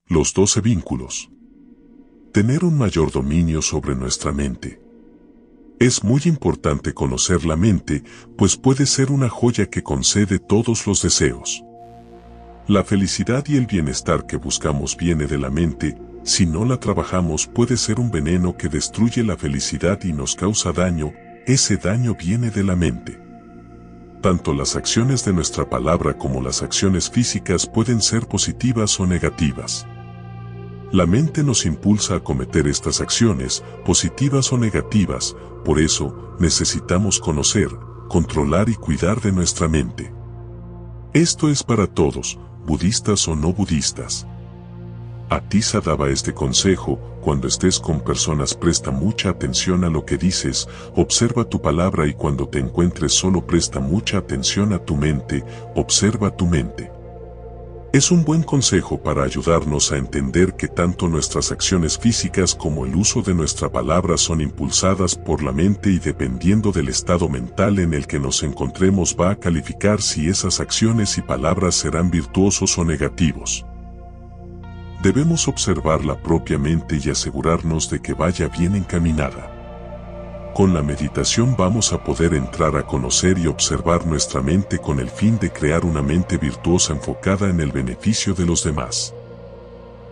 Los 12 vínculos. Tener un mayor dominio sobre nuestra mente. Es muy importante conocer la mente, pues puede ser una joya que concede todos los deseos. La felicidad y el bienestar que buscamos viene de la mente. Si no la trabajamos puede ser un veneno que destruye la felicidad y nos causa daño. Ese daño viene de la mente. Tanto las acciones de nuestra palabra como las acciones físicas pueden ser positivas o negativas. La mente nos impulsa a cometer estas acciones, positivas o negativas. Por eso, necesitamos conocer, controlar y cuidar de nuestra mente. Esto es para todos, budistas o no budistas. Atisa daba este consejo: cuando estés con personas presta mucha atención a lo que dices, observa tu palabra, y cuando te encuentres solo presta mucha atención a tu mente, observa tu mente. Es un buen consejo para ayudarnos a entender que tanto nuestras acciones físicas como el uso de nuestra palabra son impulsadas por la mente, y dependiendo del estado mental en el que nos encontremos va a calificar si esas acciones y palabras serán virtuosos o negativos. Debemos observarla propiamente y asegurarnos de que vaya bien encaminada. Con la meditación vamos a poder entrar a conocer y observar nuestra mente con el fin de crear una mente virtuosa enfocada en el beneficio de los demás.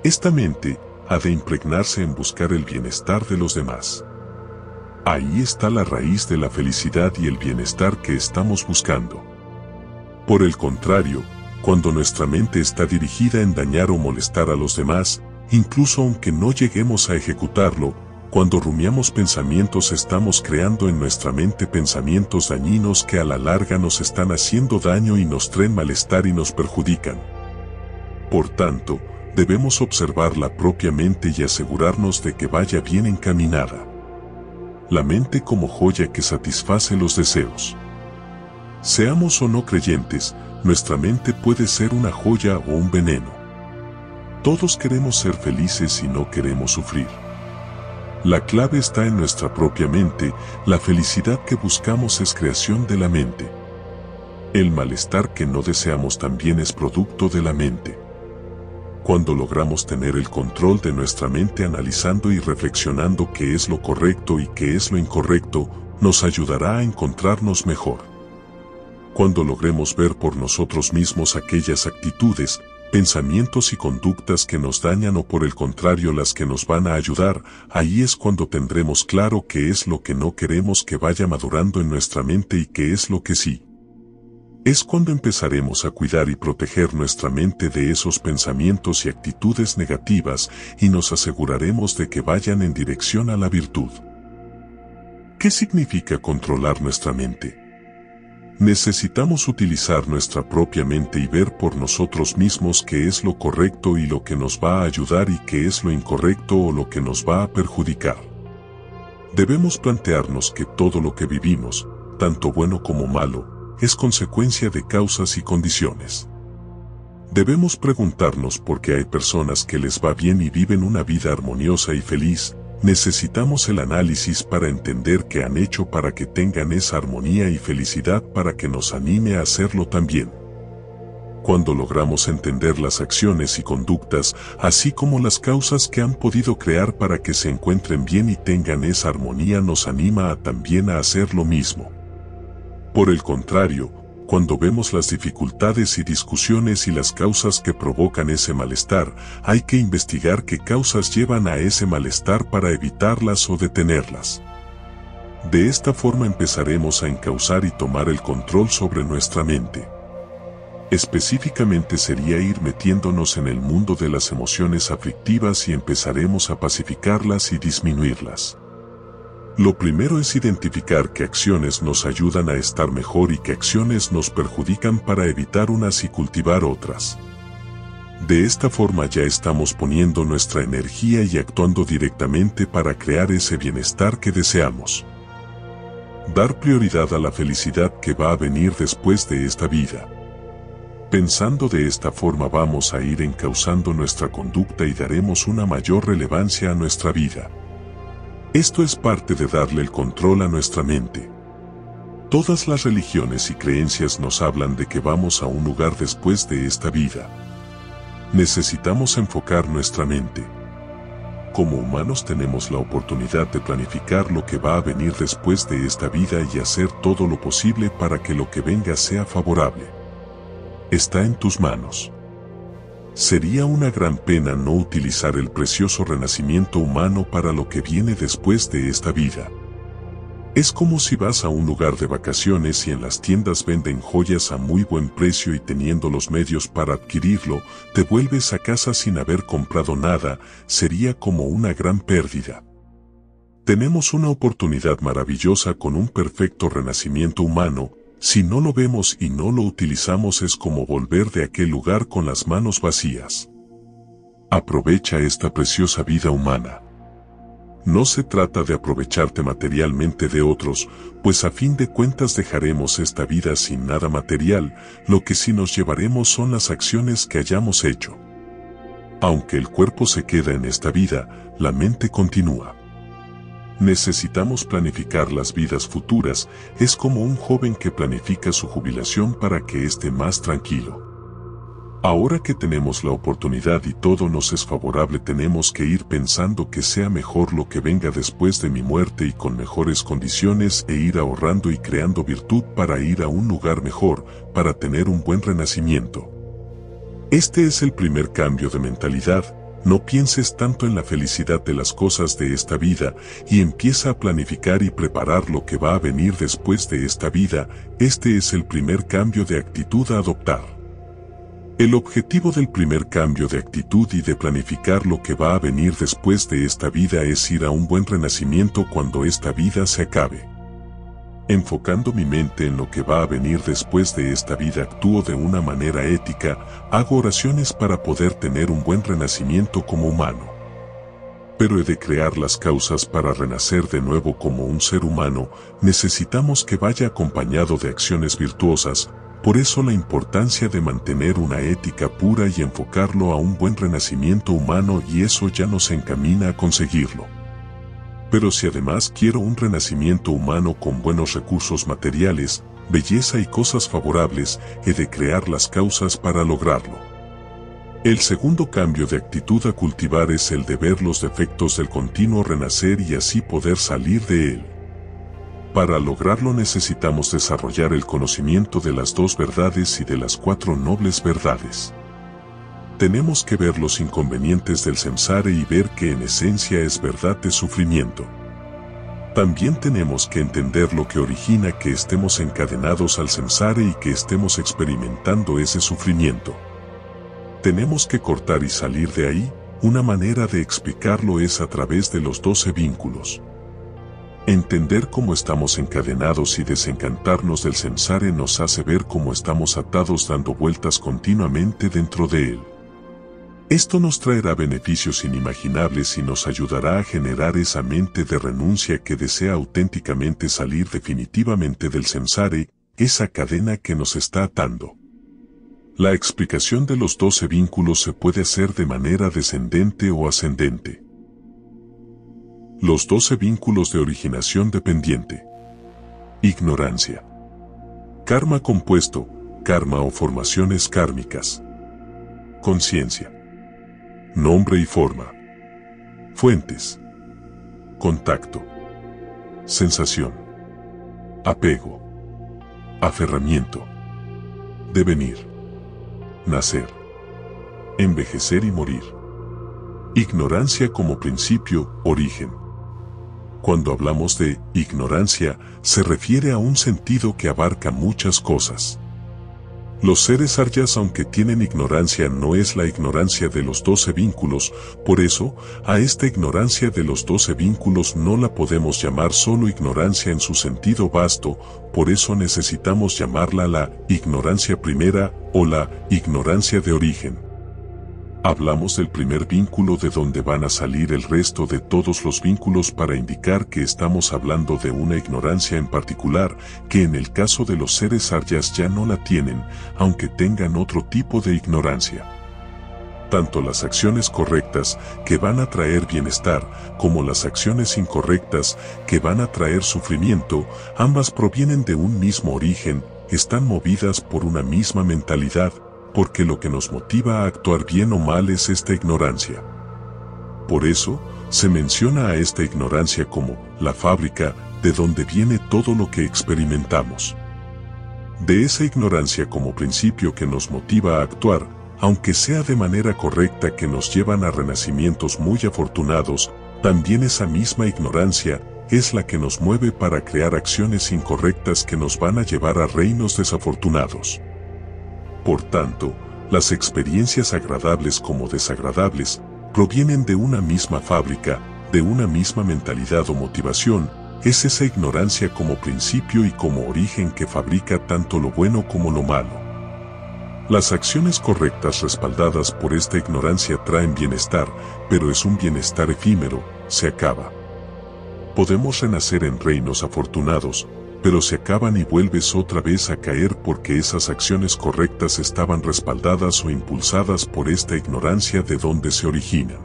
Esta mente ha de impregnarse en buscar el bienestar de los demás. Ahí está la raíz de la felicidad y el bienestar que estamos buscando. Por el contrario, cuando nuestra mente está dirigida en dañar o molestar a los demás, incluso aunque no lleguemos a ejecutarlo, cuando rumiamos pensamientos estamos creando en nuestra mente pensamientos dañinos que a la larga nos están haciendo daño y nos traen malestar y nos perjudican. Por tanto, debemos observarla propiamente y asegurarnos de que vaya bien encaminada. La mente como joya que satisface los deseos. Seamos o no creyentes, nuestra mente puede ser una joya o un veneno. Todos queremos ser felices y no queremos sufrir. La clave está en nuestra propia mente. La felicidad que buscamos es creación de la mente. El malestar que no deseamos también es producto de la mente. Cuando logramos tener el control de nuestra mente analizando y reflexionando qué es lo correcto y qué es lo incorrecto, nos ayudará a encontrarnos mejor. Cuando logremos ver por nosotros mismos aquellas actitudes, pensamientos y conductas que nos dañan o por el contrario las que nos van a ayudar, ahí es cuando tendremos claro qué es lo que no queremos que vaya madurando en nuestra mente y qué es lo que sí. Es cuando empezaremos a cuidar y proteger nuestra mente de esos pensamientos y actitudes negativas y nos aseguraremos de que vayan en dirección a la virtud. ¿Qué significa controlar nuestra mente? Necesitamos utilizar nuestra propia mente y ver por nosotros mismos qué es lo correcto y lo que nos va a ayudar y qué es lo incorrecto o lo que nos va a perjudicar. Debemos plantearnos que todo lo que vivimos, tanto bueno como malo, es consecuencia de causas y condiciones. Debemos preguntarnos por qué hay personas que les va bien y viven una vida armoniosa y feliz. Necesitamos el análisis para entender qué han hecho para que tengan esa armonía y felicidad para que nos anime a hacerlo también. Cuando logramos entender las acciones y conductas, así como las causas que han podido crear para que se encuentren bien y tengan esa armonía, nos anima también a hacer lo mismo. Por el contrario, cuando vemos las dificultades y discusiones y las causas que provocan ese malestar, hay que investigar qué causas llevan a ese malestar para evitarlas o detenerlas. De esta forma empezaremos a encauzar y tomar el control sobre nuestra mente. Específicamente sería ir metiéndonos en el mundo de las emociones aflictivas y empezaremos a pacificarlas y disminuirlas. Lo primero es identificar qué acciones nos ayudan a estar mejor y qué acciones nos perjudican para evitar unas y cultivar otras. De esta forma ya estamos poniendo nuestra energía y actuando directamente para crear ese bienestar que deseamos. Dar prioridad a la felicidad que va a venir después de esta vida. Pensando de esta forma vamos a ir encauzando nuestra conducta y daremos una mayor relevancia a nuestra vida. Esto es parte de darle el control a nuestra mente. Todas las religiones y creencias nos hablan de que vamos a un lugar después de esta vida. Necesitamos enfocar nuestra mente. Como humanos tenemos la oportunidad de planificar lo que va a venir después de esta vida y hacer todo lo posible para que lo que venga sea favorable. Está en tus manos. Sería una gran pena no utilizar el precioso renacimiento humano para lo que viene después de esta vida. Es como si vas a un lugar de vacaciones y en las tiendas venden joyas a muy buen precio y teniendo los medios para adquirirlo, te vuelves a casa sin haber comprado nada, sería como una gran pérdida. Tenemos una oportunidad maravillosa con un perfecto renacimiento humano. Si no lo vemos y no lo utilizamos es como volver de aquel lugar con las manos vacías. Aprovecha esta preciosa vida humana. No se trata de aprovecharte materialmente de otros, pues a fin de cuentas dejaremos esta vida sin nada material, lo que sí nos llevaremos son las acciones que hayamos hecho. Aunque el cuerpo se queda en esta vida, la mente continúa. Necesitamos planificar las vidas futuras, es como un joven que planifica su jubilación para que esté más tranquilo. Ahora que tenemos la oportunidad y todo nos es favorable, tenemos que ir pensando que sea mejor lo que venga después de mi muerte y con mejores condiciones e ir ahorrando y creando virtud para ir a un lugar mejor, para tener un buen renacimiento. Este es el primer cambio de mentalidad. No pienses tanto en la felicidad de las cosas de esta vida y empieza a planificar y preparar lo que va a venir después de esta vida. Este es el primer cambio de actitud a adoptar. El objetivo del primer cambio de actitud y de planificar lo que va a venir después de esta vida es ir a un buen renacimiento cuando esta vida se acabe. Enfocando mi mente en lo que va a venir después de esta vida, actúo de una manera ética, hago oraciones para poder tener un buen renacimiento como humano. Pero he de crear las causas para renacer de nuevo como un ser humano, necesitamos que vaya acompañado de acciones virtuosas. Por eso la importancia de mantener una ética pura y enfocarlo a un buen renacimiento humano, y eso ya nos encamina a conseguirlo. Pero si además quiero un renacimiento humano con buenos recursos materiales, belleza y cosas favorables, he de crear las causas para lograrlo. El segundo cambio de actitud a cultivar es el de ver los defectos del continuo renacer y así poder salir de él. Para lograrlo necesitamos desarrollar el conocimiento de las 2 verdades y de las 4 nobles verdades. Tenemos que ver los inconvenientes del samsara y ver que en esencia es verdad de sufrimiento. También tenemos que entender lo que origina que estemos encadenados al samsara y que estemos experimentando ese sufrimiento. Tenemos que cortar y salir de ahí. Una manera de explicarlo es a través de los 12 vínculos. Entender cómo estamos encadenados y desencantarnos del samsara nos hace ver cómo estamos atados dando vueltas continuamente dentro de él. Esto nos traerá beneficios inimaginables y nos ayudará a generar esa mente de renuncia que desea auténticamente salir definitivamente del samsara, esa cadena que nos está atando. La explicación de los 12 vínculos se puede hacer de manera descendente o ascendente. Los 12 vínculos de originación dependiente. Ignorancia. Karma compuesto, karma o formaciones kármicas. Conciencia. Nombre y forma. Fuentes. Contacto. Sensación. Apego. Aferramiento. Devenir. Nacer. Envejecer y morir. Ignorancia como principio, origen. Cuando hablamos de ignorancia, se refiere a un sentido que abarca muchas cosas. Los seres aryas, aunque tienen ignorancia, no es la ignorancia de los 12 vínculos, por eso, a esta ignorancia de los 12 vínculos no la podemos llamar solo ignorancia en su sentido vasto, por eso necesitamos llamarla la ignorancia primera o la ignorancia de origen. Hablamos del primer vínculo de donde van a salir el resto de todos los vínculos para indicar que estamos hablando de una ignorancia en particular, que en el caso de los seres aryas ya no la tienen, aunque tengan otro tipo de ignorancia. Tanto las acciones correctas, que van a traer bienestar, como las acciones incorrectas, que van a traer sufrimiento, ambas provienen de un mismo origen, están movidas por una misma mentalidad, porque lo que nos motiva a actuar bien o mal es esta ignorancia. Por eso, se menciona a esta ignorancia como la fábrica de donde viene todo lo que experimentamos. De esa ignorancia como principio que nos motiva a actuar, aunque sea de manera correcta, que nos llevan a renacimientos muy afortunados, también esa misma ignorancia es la que nos mueve para crear acciones incorrectas que nos van a llevar a reinos desafortunados. Por tanto, las experiencias agradables como desagradables provienen de una misma fábrica, de una misma mentalidad o motivación. Es esa ignorancia como principio y como origen que fabrica tanto lo bueno como lo malo. Las acciones correctas respaldadas por esta ignorancia traen bienestar, pero es un bienestar efímero, se acaba. Podemos renacer en reinos afortunados, pero se acaban y vuelves otra vez a caer porque esas acciones correctas estaban respaldadas o impulsadas por esta ignorancia de donde se originan.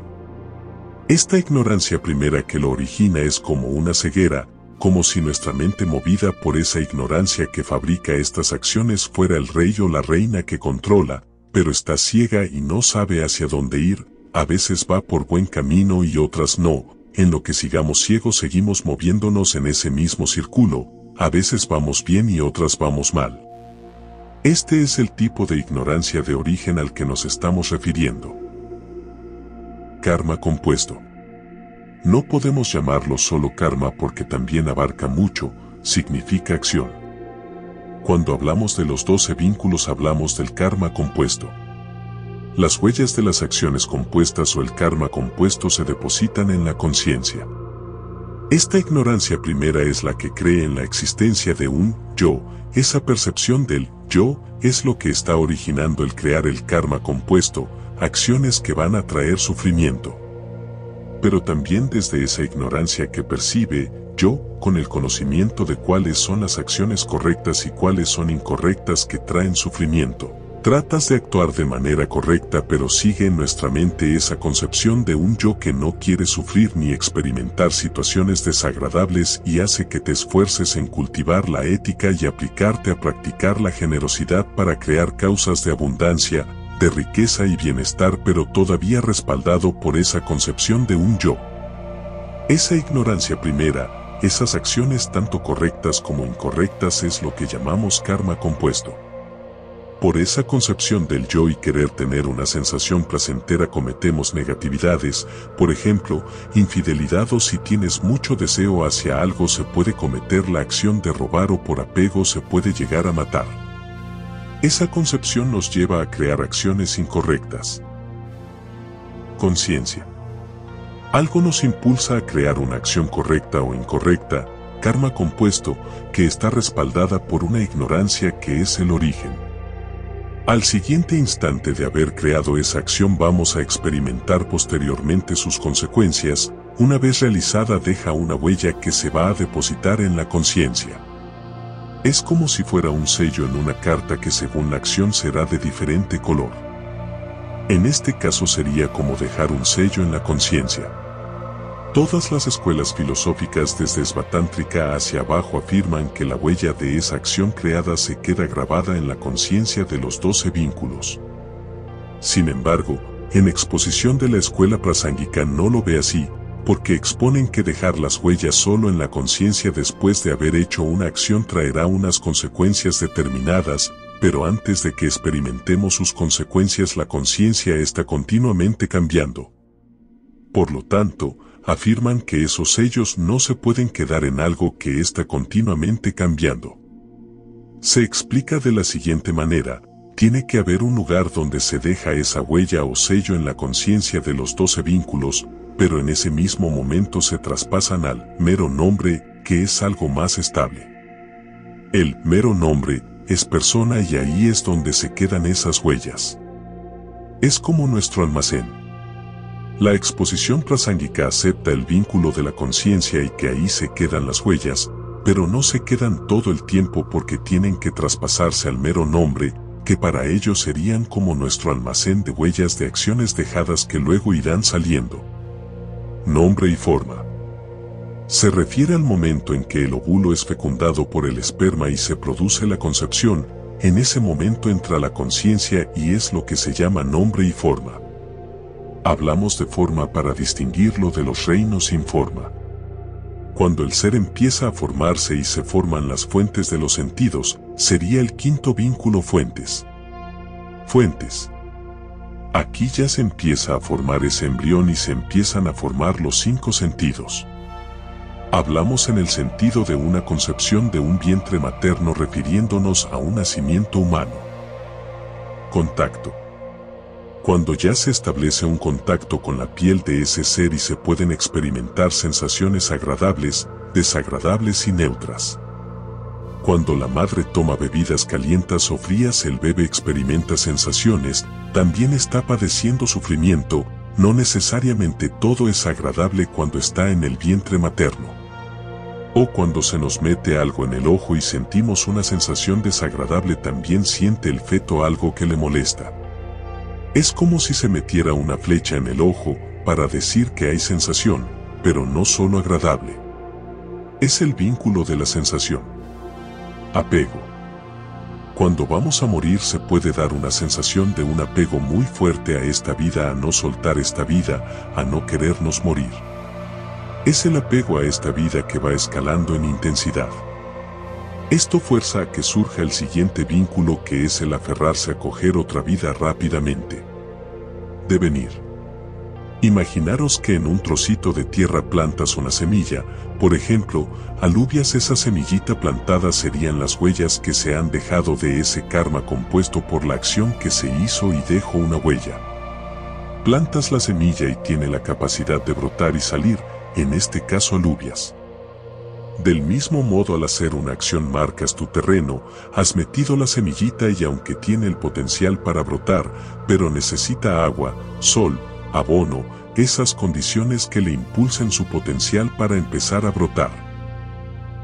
Esta ignorancia primera que lo origina es como una ceguera, como si nuestra mente movida por esa ignorancia que fabrica estas acciones fuera el rey o la reina que controla, pero está ciega y no sabe hacia dónde ir, a veces va por buen camino y otras no, en lo que sigamos ciegos seguimos moviéndonos en ese mismo círculo, a veces vamos bien y otras vamos mal. Este es el tipo de ignorancia de origen al que nos estamos refiriendo. Karma compuesto. No podemos llamarlo solo karma porque también abarca mucho, significa acción. Cuando hablamos de los 12 vínculos hablamos del karma compuesto. Las huellas de las acciones compuestas o el karma compuesto se depositan en la conciencia. Esta ignorancia primera es la que cree en la existencia de un yo. Esa percepción del yo es lo que está originando el crear el karma compuesto, acciones que van a traer sufrimiento. Pero también desde esa ignorancia que percibe yo, con el conocimiento de cuáles son las acciones correctas y cuáles son incorrectas que traen sufrimiento, tratas de actuar de manera correcta, pero sigue en nuestra mente esa concepción de un yo que no quiere sufrir ni experimentar situaciones desagradables y hace que te esfuerces en cultivar la ética y aplicarte a practicar la generosidad para crear causas de abundancia, de riqueza y bienestar, pero todavía respaldado por esa concepción de un yo. Esa ignorancia primera, esas acciones tanto correctas como incorrectas es lo que llamamos karma compuesto. Por esa concepción del yo y querer tener una sensación placentera cometemos negatividades, por ejemplo, infidelidad, o si tienes mucho deseo hacia algo se puede cometer la acción de robar o por apego se puede llegar a matar. Esa concepción nos lleva a crear acciones incorrectas. Conciencia. Algo nos impulsa a crear una acción correcta o incorrecta, karma compuesto, que está respaldada por una ignorancia que es el origen. Al siguiente instante de haber creado esa acción vamos a experimentar posteriormente sus consecuencias. Una vez realizada deja una huella que se va a depositar en la conciencia. Es como si fuera un sello en una carta que según la acción será de diferente color. En este caso sería como dejar un sello en la conciencia. Todas las escuelas filosóficas desde Svatántrika hacia abajo afirman que la huella de esa acción creada se queda grabada en la conciencia de los 12 vínculos. Sin embargo, en exposición de la escuela prasángika no lo ve así, porque exponen que dejar las huellas solo en la conciencia después de haber hecho una acción traerá unas consecuencias determinadas, pero antes de que experimentemos sus consecuencias la conciencia está continuamente cambiando. Por lo tanto, afirman que esos sellos no se pueden quedar en algo que está continuamente cambiando. Se explica de la siguiente manera: tiene que haber un lugar donde se deja esa huella o sello en la conciencia de los 12 vínculos, pero en ese mismo momento se traspasan al mero nombre, que es algo más estable. El mero nombre es persona y ahí es donde se quedan esas huellas. Es como nuestro almacén. La exposición prasángika acepta el vínculo de la conciencia y que ahí se quedan las huellas, pero no se quedan todo el tiempo porque tienen que traspasarse al mero nombre, que para ellos serían como nuestro almacén de huellas de acciones dejadas que luego irán saliendo. Nombre y forma. Se refiere al momento en que el óvulo es fecundado por el esperma y se produce la concepción, en ese momento entra la conciencia y es lo que se llama nombre y forma. Hablamos de forma para distinguirlo de los reinos sin forma. Cuando el ser empieza a formarse y se forman las fuentes de los sentidos, sería el quinto vínculo fuentes. Fuentes. Aquí ya se empieza a formar ese embrión y se empiezan a formar los 5 sentidos. Hablamos en el sentido de una concepción de un vientre materno refiriéndonos a un nacimiento humano. Contacto. Cuando ya se establece un contacto con la piel de ese ser y se pueden experimentar sensaciones agradables, desagradables y neutras. Cuando la madre toma bebidas calientas o frías, el bebé experimenta sensaciones, también está padeciendo sufrimiento, no necesariamente todo es agradable cuando está en el vientre materno. O cuando se nos mete algo en el ojo y sentimos una sensación desagradable, también siente el feto algo que le molesta. Es como si se metiera una flecha en el ojo para decir que hay sensación, pero no solo agradable. Es el vínculo de la sensación. Apego. Cuando vamos a morir se puede dar una sensación de un apego muy fuerte a esta vida, a no soltar esta vida, a no querernos morir. Es el apego a esta vida que va escalando en intensidad. Esto fuerza a que surja el siguiente vínculo, que es el aferrarse a coger otra vida rápidamente. Devenir. Imaginaros que en un trocito de tierra plantas una semilla, por ejemplo, alubias. Esa semillita plantada serían las huellas que se han dejado de ese karma compuesto por la acción que se hizo y dejó una huella. Plantas la semilla y tiene la capacidad de brotar y salir, en este caso alubias. Del mismo modo, al hacer una acción marcas tu terreno, has metido la semillita y aunque tiene el potencial para brotar, pero necesita agua, sol, abono, esas condiciones que le impulsen su potencial para empezar a brotar.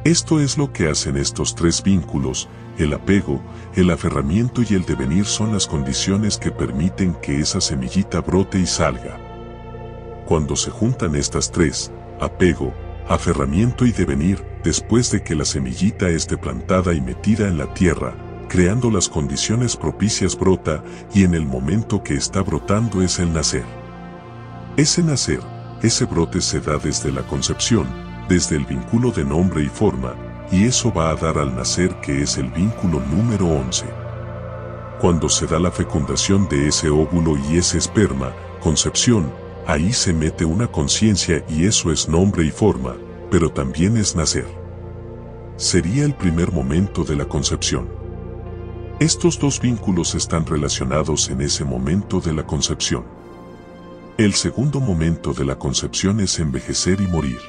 Esto es lo que hacen estos 3 vínculos: el apego, el aferramiento y el devenir. Son las condiciones que permiten que esa semillita brote y salga. Cuando se juntan estas 3, apego, aferramiento y devenir, después de que la semillita esté plantada y metida en la tierra, creando las condiciones propicias, brota, y en el momento que está brotando es el nacer. Ese nacer, ese brote se da desde la concepción, desde el vínculo de nombre y forma, y eso va a dar al nacer, que es el vínculo número 11. Cuando se da la fecundación de ese óvulo y ese esperma, concepción, ahí se mete una conciencia y eso es nombre y forma, pero también es nacer. Sería el primer momento de la concepción. Estos 2 vínculos están relacionados en ese momento de la concepción. El segundo momento de la concepción es envejecer y morir.